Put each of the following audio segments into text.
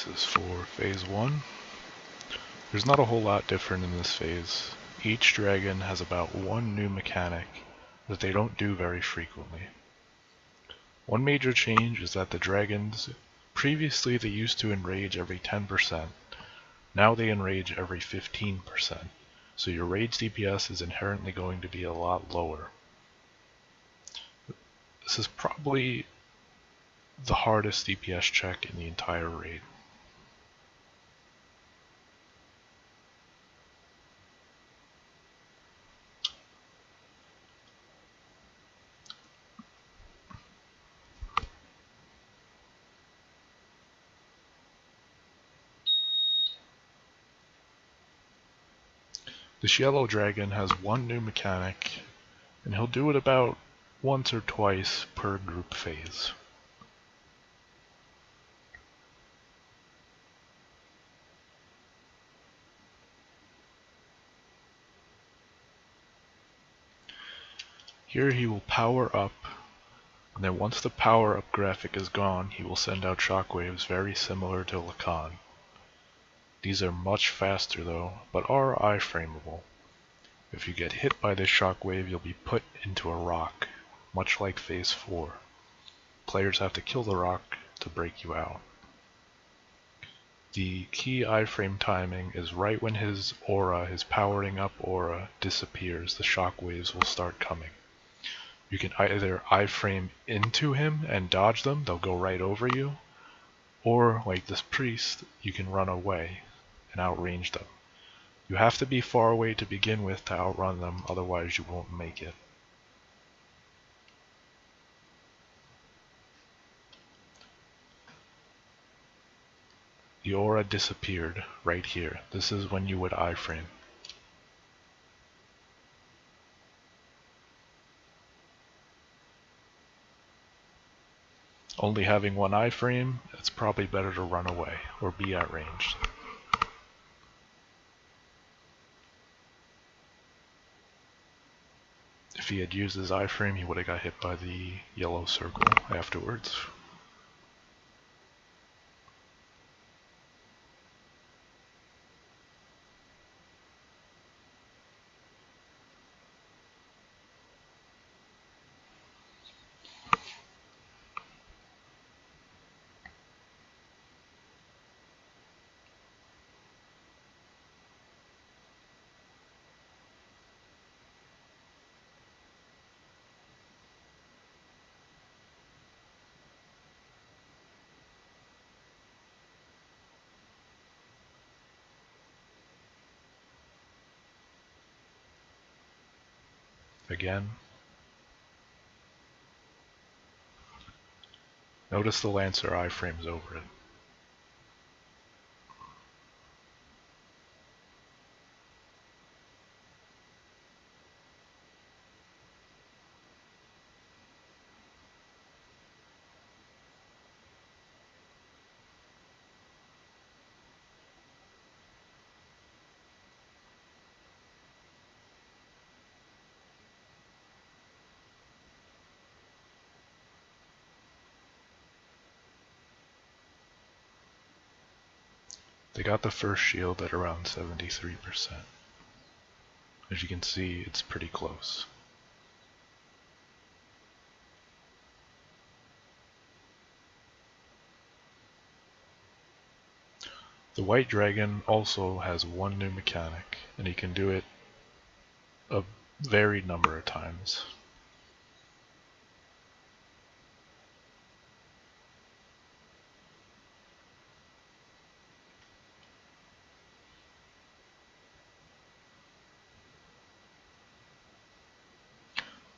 This is for phase 1. There's not a whole lot different in this phase. Each dragon has about one new mechanic that they don't do very frequently. One major change is that the dragons, previously they used to enrage every 10%, now they enrage every 15%, so your rage DPS is inherently going to be a lot lower. This is probably the hardest DPS check in the entire raid. This yellow dragon has one new mechanic, and he'll do it about once or twice per group phase. Here he will power up, and then once the power up graphic is gone, he will send out shockwaves very similar to Lacan. These are much faster though, but are iframeable. If you get hit by this shockwave, you'll be put into a rock, much like phase 4. Players have to kill the rock to break you out. The key iframe timing is right when his aura, his powering up aura, disappears, the shockwaves will start coming. You can either iframe into him and dodge them, they'll go right over you, or like this priest, you can run away and outrange them. You have to be far away to begin with to outrun them, otherwise you won't make it. The aura disappeared right here. This is when you would iframe. Only having one iframe, it's probably better to run away or be at range. If he had used his iframe, he would have got hit by the yellow circle afterwards. Again. Notice the Lancer iframes over it. They got the first shield at around 73%. As you can see, it's pretty close. The white dragon also has one new mechanic, and he can do it a varied number of times.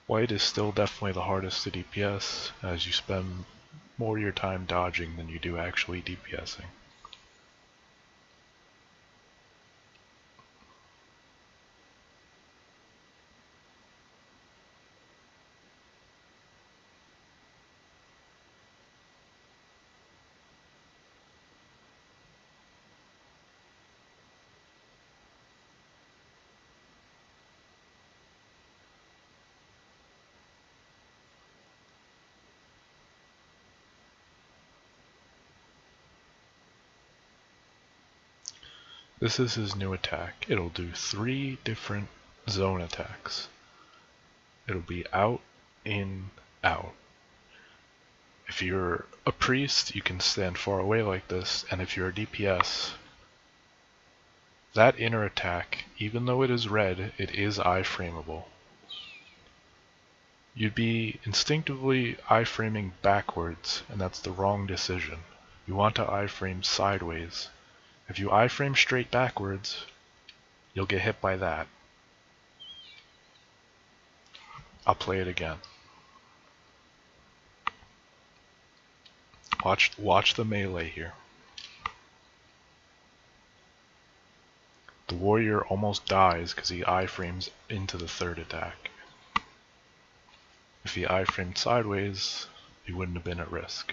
White is still definitely the hardest to DPS, as you spend more of your time dodging than you do actually DPSing. This is his new attack. It'll do 3 different zone attacks. It'll be out, in, out. If you're a priest, you can stand far away like this, and if you're a DPS, that inner attack, even though it is red, it is iframeable. You'd be instinctively iframing backwards, and that's the wrong decision. You want to iframe sideways. If you iframe straight backwards, you'll get hit by that. I'll play it again. Watch the melee here. The warrior almost dies because he iframes into the 3rd attack. If he iframed sideways, he wouldn't have been at risk.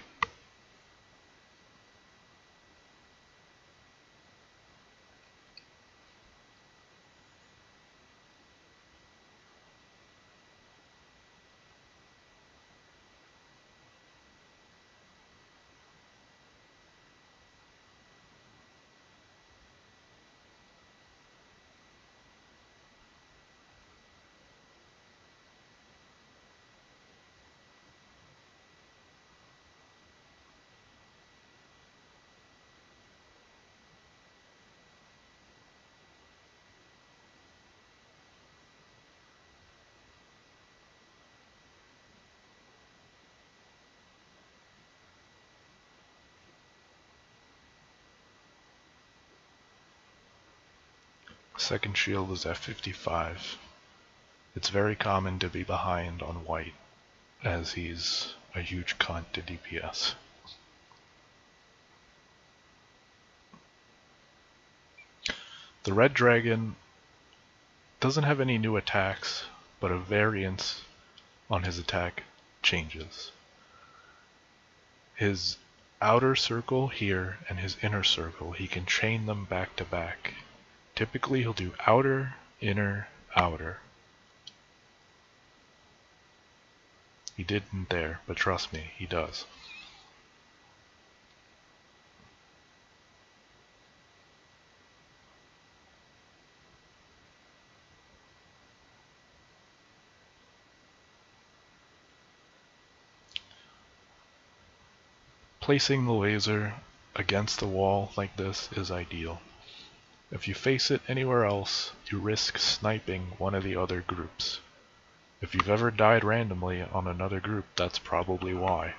Second shield is at 55. It's very common to be behind on white, as he's a huge cunt to DPS. The red dragon doesn't have any new attacks, but a variance on his attack changes. His outer circle here and his inner circle, he can chain them back to back. Typically he'll do outer, inner, outer. He didn't there, but trust me, he does. Placing the laser against the wall like this is ideal. If you face it anywhere else, you risk sniping one of the other groups. If you've ever died randomly on another group, that's probably why.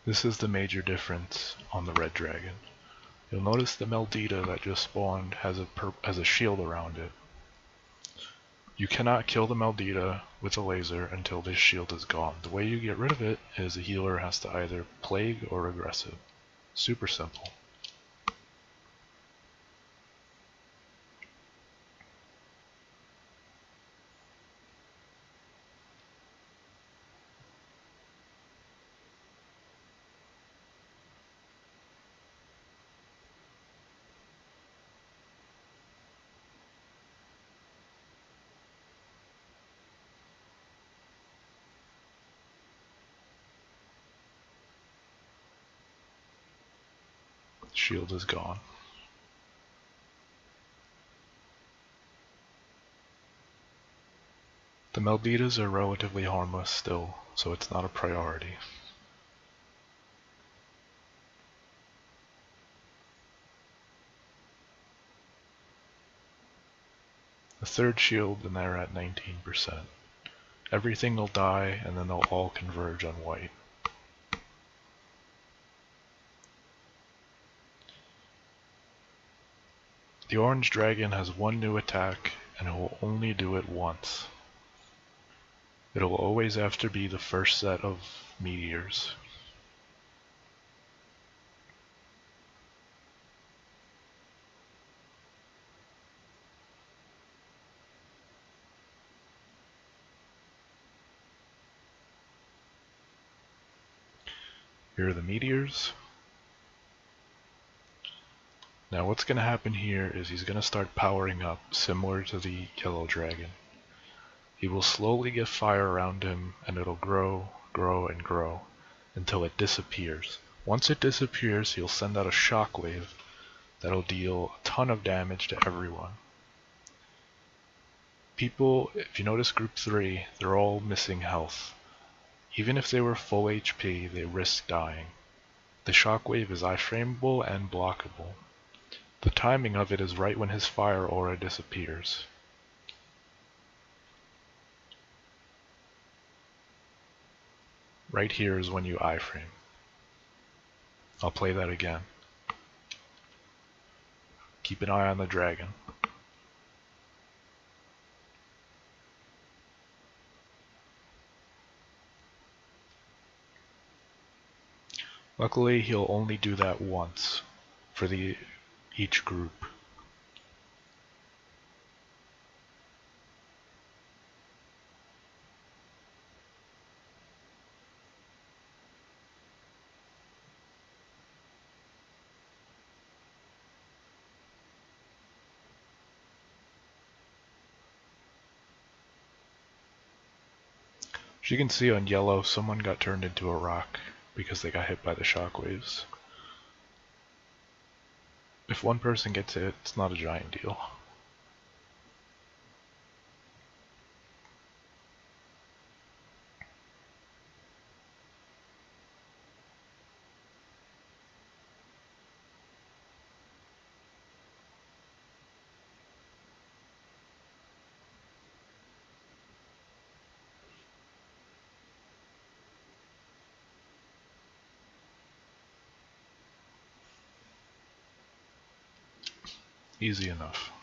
This is the major difference on the red dragon. You'll notice the Meldita that just spawned has a shield around it. You cannot kill the Meldita with a laser until this shield is gone. The way you get rid of it is the healer has to either plague or aggressive. Super simple. Shield is gone. The Melditas are relatively harmless still, so it's not a priority. The third shield and they're at 19%. Everything will die and then they'll all converge on white. The orange dragon has one new attack, and it will only do it once. It will always have to be the first set of meteors. Here are the meteors. Now what's going to happen here is he's going to start powering up, similar to the yellow dragon. He will slowly get fire around him, and it'll grow, grow, and grow, until it disappears. Once it disappears, he'll send out a shockwave that'll deal a ton of damage to everyone. People, if you notice group 3, they're all missing health. Even if they were full HP, they risk dying. The shockwave is iframeable and blockable. The timing of it is right when his fire aura disappears. Right here is when you iframe. I'll play that again. Keep an eye on the dragon. Luckily, he'll only do that once for each group. As you can see on yellow, someone got turned into a rock because they got hit by the shockwaves. If one person gets hit, it's not a giant deal. Easy enough.